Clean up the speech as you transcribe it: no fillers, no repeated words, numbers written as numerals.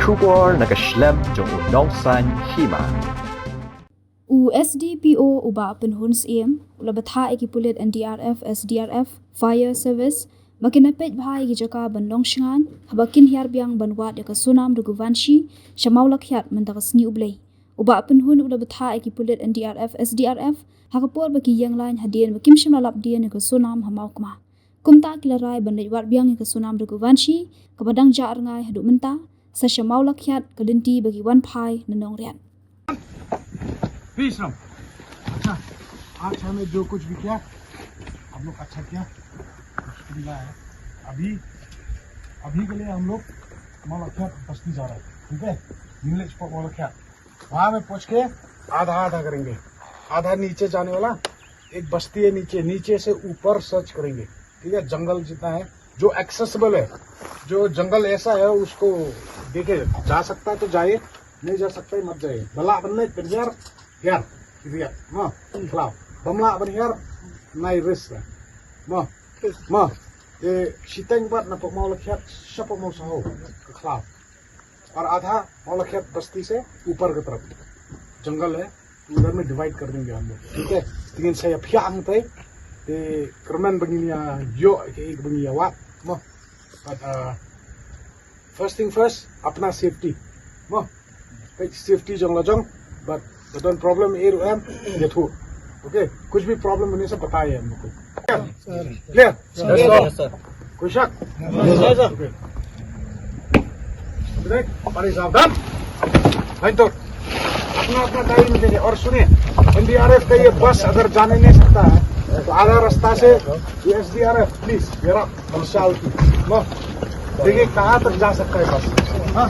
Trupor nakaslem jong unong san Hima. Sdpo uba penhun siem ula Bthah eki Pulit NDRF SDRF Fire Service makinapet bhai eki Jaka bandong Shngaiñ Haba Hiar Biang banwat eka sunam duguvanshi Mawlakhiat mendakas ni ublay uba penhun ula Bthah eki Pulit NDRF SDRF hakapor baki yang lain hadien bakim shimlalap dien eka sunam hamaukma kumta kilarai bandai wat Biang eka sunam duguvanshi kabadang jaar ngai hadu menta sa Mawlakhiat kalinti bagi wan phai nanong rian. विश्राम अच्छा आज हमें जो कुछ भी किया हम लोग अच्छा किया है अभी के लिए हम लोग मौलखियात बस्ती जा रहे हैं ठीक है विलेज पर मौलखियात वहाँ में पहुँच के आधा आधा करेंगे आधा नीचे जाने वाला एक बस्ती है नीचे से ऊपर सर्च करेंगे ठीक है जंगल जितना है जो एक्सेसिबल है जो जंगल ऐसा है उसको देखे जा सकता है तो जाए नहीं जा सकता है मत जाए भला बनने Hiar, gitu ya, klau. Bamla ban hiar, nai risk lah. Shiteng buat nampak Mawlakhiat, siapa mau sahu ke klau. और आधा Mawlakhiat बस्ती से ऊपर की तरफ जंगल है उधर में डिवाइड कर देंगे हम लोग ठीक है लेकिन saya piang teh di kerman begini ya yo एक begini ya wat but first thing first अपना safety safety जंगल जंग but don't problem ARM get who okay कुछ भी प्रॉब्लम होने से बताइए हम लोग को क्लियर यस सर कोई शक यस सर देख बड़े सावधान भाई तो अपना टाइम देंगे और सुनिए एनडीआरएफ का ये बस अगर जाने नहीं सकता है तो आधा रास्ता से ये एसडीआरएफ प्लीज मेरा देखिए कहाँ तक जा सकता है बस हाँ